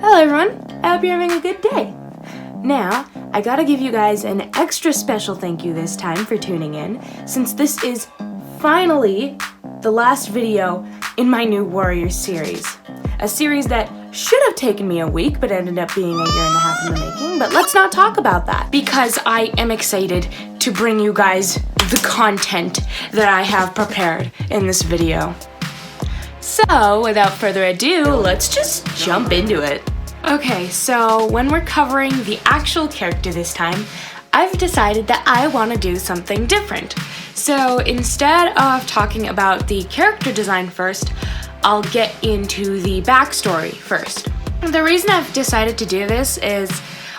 Hello everyone, I hope you're having a good day. Now, I gotta give you guys an extra special thank you this time for tuning in, since this is finally the last video in my new Warriors series. A series that should have taken me a week, but ended up being a year and a half in the making, but let's not talk about that, because I am excited to bring you guys the content that I have prepared in this video. So, without further ado, let's just jump into it. Okay, so when we're covering the actual character this time, I've decided that I want to do something different. So instead of talking about the character design first, I'll get into the backstory first. The reason I've decided to do this is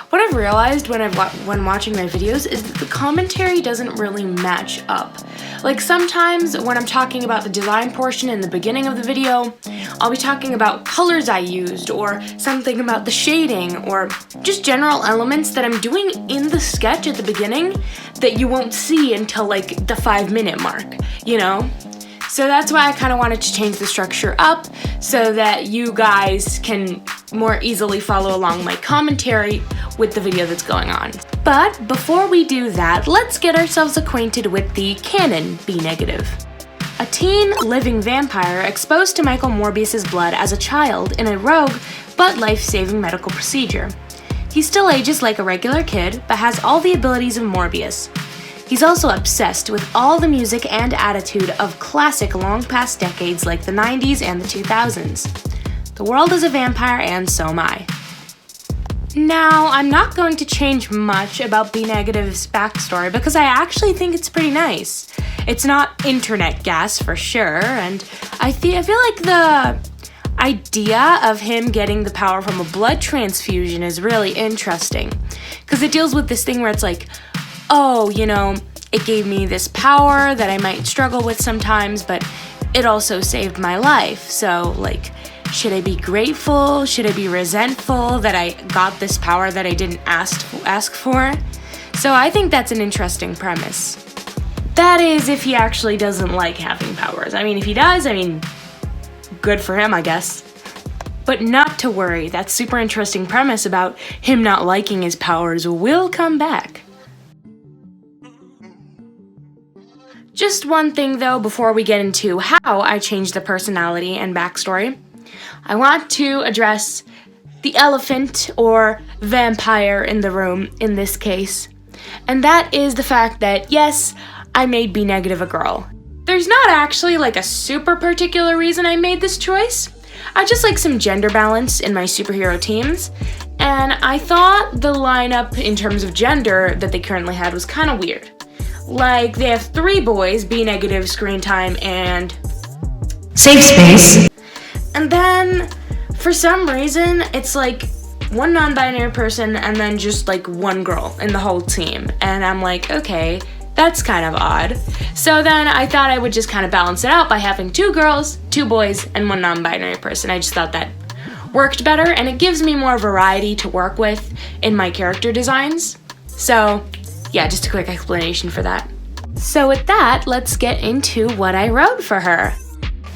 what I've realized when watching my videos is that the commentary doesn't really match up. Like sometimes when I'm talking about the design portion in the beginning of the video, I'll be talking about colors I used or something about the shading or just general elements that I'm doing in the sketch at the beginning that you won't see until like the 5-minute mark, you know? So that's why I kind of wanted to change the structure up so that you guys can more easily follow along my commentary with the video that's going on. But before we do that, let's get ourselves acquainted with the canon B-negative. A teen living vampire exposed to Michael Morbius's blood as a child in a rogue but life-saving medical procedure. He still ages like a regular kid, but has all the abilities of Morbius. He's also obsessed with all the music and attitude of classic long-past decades like the 90s and the 2000s. The world is a vampire and so am I. Now, I'm not going to change much about B-negative's backstory because I actually think it's pretty nice. It's not internet gas for sure, and I feel like the idea of him getting the power from a blood transfusion is really interesting because it deals with this thing where it's like, oh, you know, it gave me this power that I might struggle with sometimes, but it also saved my life. So, like, should I be grateful? Should I be resentful that I got this power that I didn't ask for? So I think that's an interesting premise. That is, if he actually doesn't like having powers. I mean, if he does, I mean, good for him, I guess. But not to worry, that super interesting premise about him not liking his powers will come back. Just one thing though before we get into how I changed the personality and backstory. I want to address the elephant or vampire in the room in this case. And that is the fact that yes, I made B-negative a girl. There's not actually like a super particular reason I made this choice. I just like some gender balance in my superhero teams. And I thought the lineup in terms of gender that they currently had was kind of weird. Like, they have 3 boys, B-negative, screen time, and safe space. And then, for some reason, it's like 1 non-binary person and then just like 1 girl in the whole team. And I'm like, okay, that's kind of odd. So then I thought I would just kind of balance it out by having 2 girls, 2 boys, and 1 non-binary person. I just thought that worked better, and it gives me more variety to work with in my character designs. So yeah, just a quick explanation for that. So with that, let's get into what I wrote for her.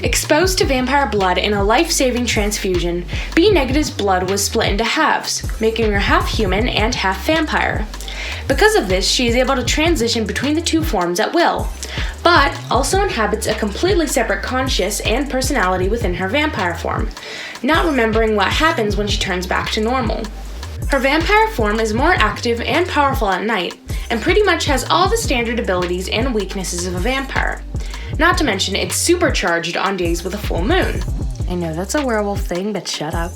Exposed to vampire blood in a life-saving transfusion, B-negative's blood was split into halves, making her half human and half vampire. Because of this, she is able to transition between the 2 forms at will, but also inhabits a completely separate conscious and personality within her vampire form, not remembering what happens when she turns back to normal. Her vampire form is more active and powerful at night, and pretty much has all the standard abilities and weaknesses of a vampire. Not to mention, it's supercharged on days with a full moon. I know that's a werewolf thing, but shut up.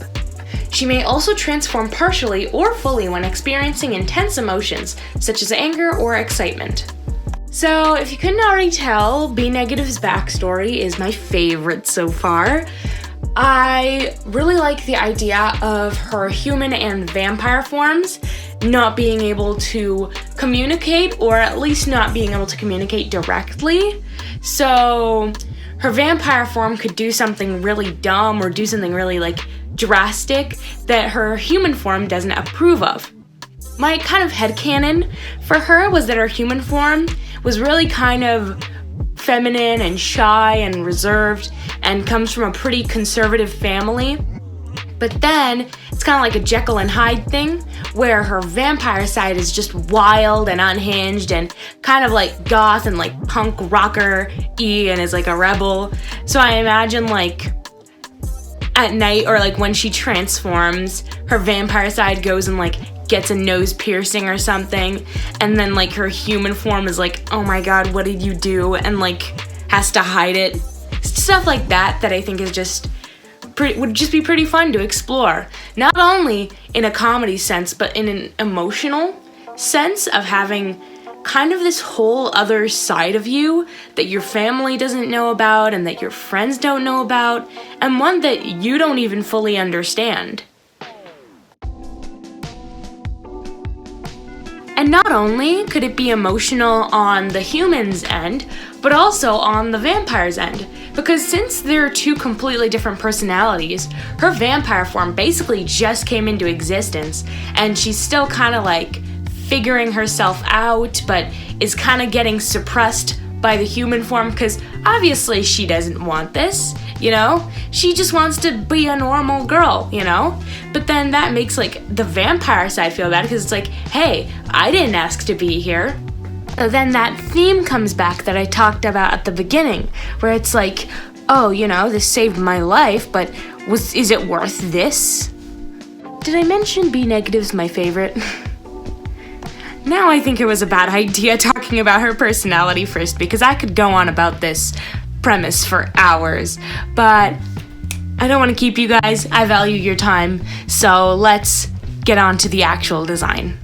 She may also transform partially or fully when experiencing intense emotions, such as anger or excitement. So, if you couldn't already tell, B Negative's backstory is my favorite so far. I really like the idea of her human and vampire forms not being able to communicate, or at least not being able to communicate directly. So, her vampire form could do something really dumb or do something really like drastic that her human form doesn't approve of. My kind of headcanon for her was that her human form was really kind of feminine and shy and reserved and comes from a pretty conservative family. But then it's kind of like a Jekyll and Hyde thing where her vampire side is just wild and unhinged and kind of like goth and like punk rocker-y and is like a rebel. So I imagine like at night or like when she transforms, her vampire side goes and like gets a nose piercing or something, and then like her human form is like, oh my god, what did you do? And like has to hide it. Stuff like that I think is just would just be pretty fun to explore. Not only in a comedy sense, but in an emotional sense of having kind of this whole other side of you that your family doesn't know about and that your friends don't know about, and one that you don't even fully understand. And not only could it be emotional on the human's end, but also on the vampire's end. Because since they're two completely different personalities, her vampire form basically just came into existence, and she's still kind of like figuring herself out, but is kind of getting suppressed by the human form, because obviously she doesn't want this, you know? She just wants to be a normal girl, you know? But then that makes like the vampire side feel bad, because it's like, hey, I didn't ask to be here. So then that theme comes back that I talked about at the beginning, where it's like, oh, you know, this saved my life, but is it worth this? Did I mention B Negative's my favorite? Now I think it was a bad idea talking about her personality first, because I could go on about this premise for hours, but I don't want to keep you guys. I value your time, so let's get on to the actual design.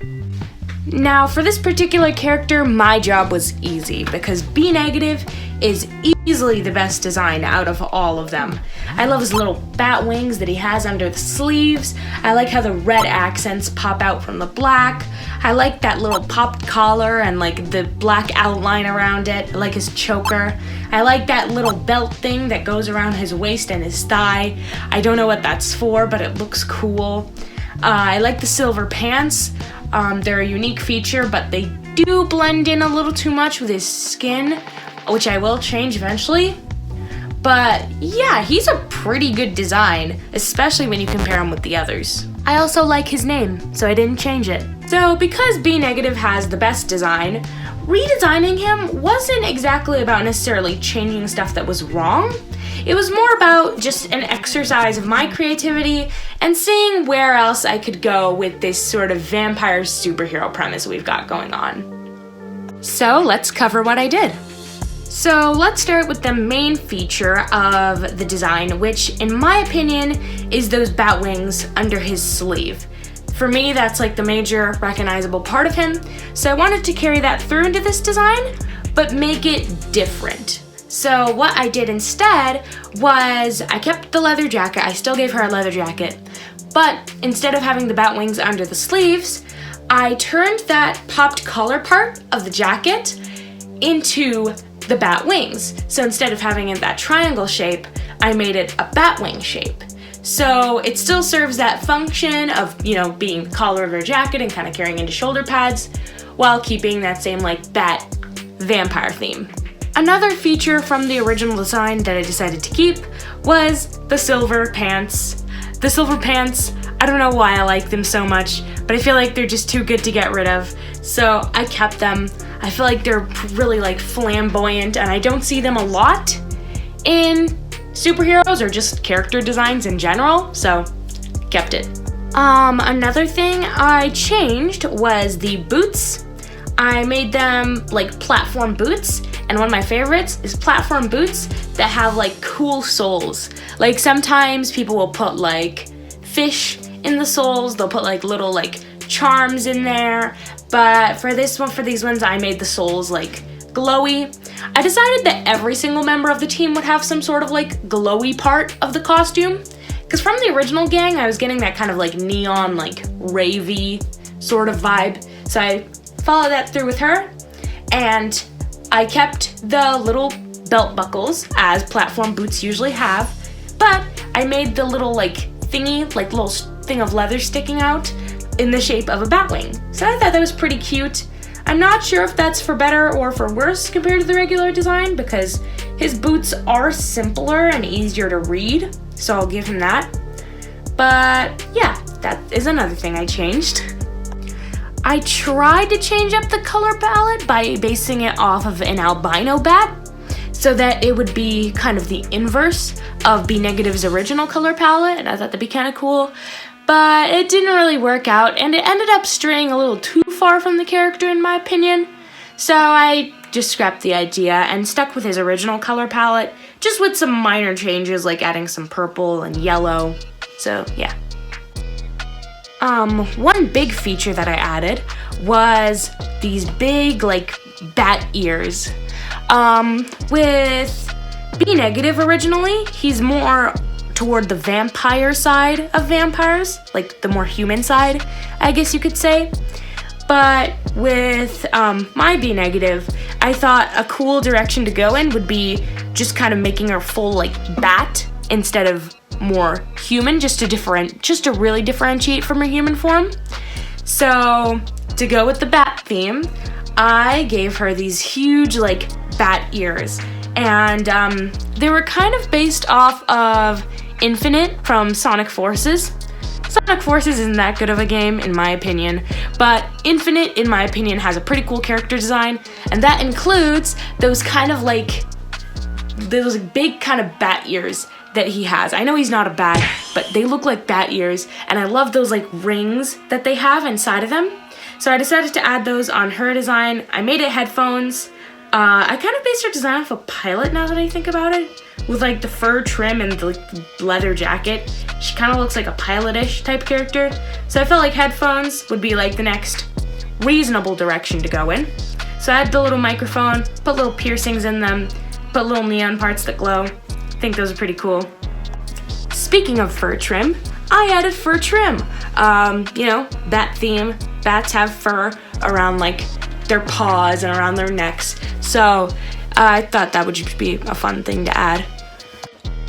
Now, for this particular character, my job was easy, because B Negative is easily the best design out of all of them. I love his little bat wings that he has under the sleeves. I like how the red accents pop out from the black. I like that little popped collar and like the black outline around it. I like his choker. I like that little belt thing that goes around his waist and his thigh. I don't know what that's for, but it looks cool. I like the silver pants. They're a unique feature, but they do blend in a little too much with his skin, which I will change eventually. But yeah, he's a pretty good design, especially when you compare him with the others. I also like his name, so I didn't change it. So because B Negative has the best design, redesigning him wasn't exactly about necessarily changing stuff that was wrong. It was more about just an exercise of my creativity and seeing where else I could go with this sort of vampire superhero premise we've got going on. So let's cover what I did. So let's start with the main feature of the design, which in my opinion is those bat wings under his sleeve. For me, that's like the major recognizable part of him, so I wanted to carry that through into this design, but make it different. So what I did instead was I kept the leather jacket. I still gave her a leather jacket, but instead of having the bat wings under the sleeves, I turned that popped collar part of the jacket into the bat wings. So instead of having it that triangle shape, I made it a bat wing shape. So it still serves that function of, you know, being the collar of her jacket and kind of carrying into shoulder pads while keeping that same like bat vampire theme. Another feature from the original design that I decided to keep was the silver pants. The silver pants, I don't know why I like them so much, but I feel like they're just too good to get rid of, so I kept them. I feel like they're really like flamboyant, and I don't see them a lot in superheroes or just character designs in general, so kept it. Another thing I changed was the boots. I made them like platform boots, and one of my favorites is platform boots that have like cool soles. Like sometimes people will put like fish in the soles, they'll put like little like charms in there, but for these ones I made the soles like glowy. I decided that every single member of the team would have some sort of like glowy part of the costume. Because from the original gang, I was getting that kind of like neon, like ravey sort of vibe. So I followed that through with her. And I kept the little belt buckles, as platform boots usually have. But I made the little like thingy, like little thing of leather sticking out in the shape of a bat wing. So I thought that was pretty cute. I'm not sure if that's for better or for worse compared to the regular design, because his boots are simpler and easier to read, so I'll give him that. But yeah, that is another thing I changed. I tried to change up the color palette by basing it off of an albino bat, so that it would be kind of the inverse of B Negative's original color palette, and I thought that'd be kind of cool. But it didn't really work out, and it ended up straying a little too far from the character in my opinion. So I just scrapped the idea and stuck with his original color palette, just with some minor changes like adding some purple and yellow. So yeah. One big feature that I added was these big like bat ears. With B Negative originally, he's more toward the vampire side of vampires, like the more human side, I guess you could say. But with my B Negative, I thought a cool direction to go in would be just kind of making her full like bat instead of more human, just to really differentiate from her human form. So to go with the bat theme, I gave her these huge like bat ears, and they were kind of based off of Infinite from Sonic Forces. Sonic Forces isn't that good of a game in my opinion, but Infinite in my opinion has a pretty cool character design, and that includes those kind of like those big kind of bat ears that he has. I know he's not a bat, but they look like bat ears, and I love those like rings that they have inside of them. So I decided to add those on her design. I made it headphones. I kind of based her design off a pilot now that I think about it, with like the fur trim and the leather jacket. She kind of looks like a pilot-ish type character. So I felt like headphones would be like the next reasonable direction to go in. So I had the little microphone, put little piercings in them, put little neon parts that glow. I think those are pretty cool. Speaking of fur trim, I added fur trim. You know, bat theme. Bats have fur around like their paws and around their necks. So I thought that would just be a fun thing to add.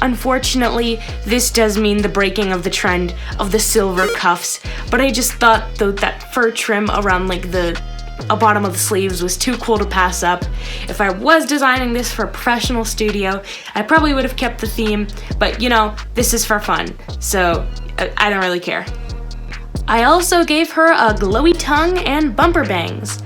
Unfortunately, this does mean the breaking of the trend of the silver cuffs, but I just thought though that fur trim around like the bottom of the sleeves was too cool to pass up. If I was designing this for a professional studio, I probably would have kept the theme, but you know, this is for fun, so I don't really care. I also gave her a glowy tongue and bumper bangs.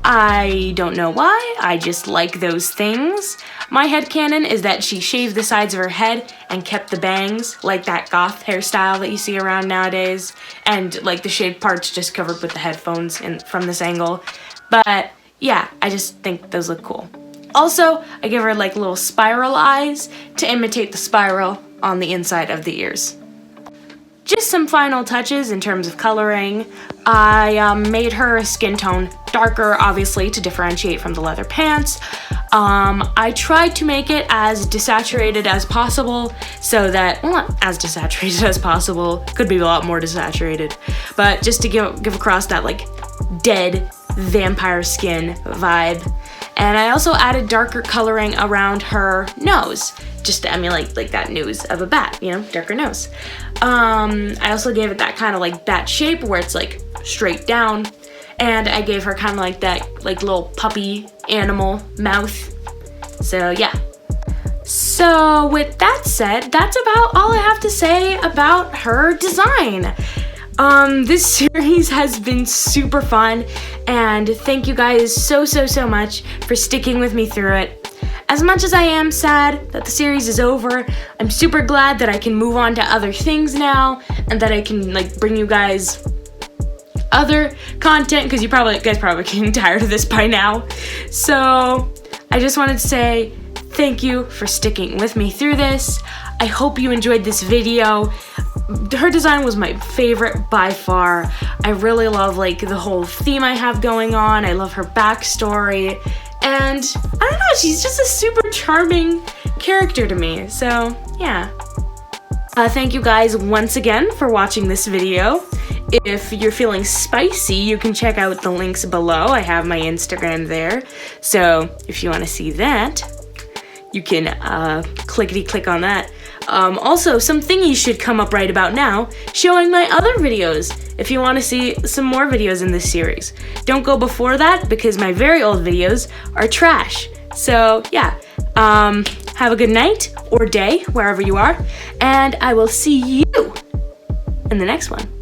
I don't know why, I just like those things. My headcanon is that she shaved the sides of her head and kept the bangs, like that goth hairstyle that you see around nowadays, and like the shaved parts just covered with the headphones from this angle. But yeah, I just think those look cool. Also, I give her like little spiral eyes to imitate the spiral on the inside of the ears. Just some final touches in terms of coloring. I made her skin tone darker, obviously, to differentiate from the leather pants. I tried to make it as desaturated as possible so that, well, not as desaturated as possible, could be a lot more desaturated, but just to give across that like dead vampire skin vibe. And I also added darker coloring around her nose, just to emulate like that nose of a bat, you know, darker nose. I also gave it that kind of like bat shape where it's like straight down, and I gave her kind of like that like little puppy animal mouth. So yeah. So with that said, that's about all I have to say about her design. This series has been super fun, and thank you guys so much for sticking with me through it. As much as I am sad that the series is over, I'm super glad that I can move on to other things now, and that I can like bring you guys other content, because you guys probably getting tired of this by now. So I just wanted to say thank you for sticking with me through this. I hope you enjoyed this video. Her design was my favorite by far. I really love like the whole theme I have going on. I love her backstory, And I don't know, she's just a super charming character to me. So yeah. Thank you guys once again for watching this video. If you're feeling spicy, you can check out the links below. I have my Instagram there. So if you want to see that, you can clickety-click on that. Also, some thingies should come up right about now, showing my other videos, if you want to see some more videos in this series. Don't go before that, because my very old videos are trash. So, yeah. Have a good night, or day, wherever you are, and I will see you in the next one.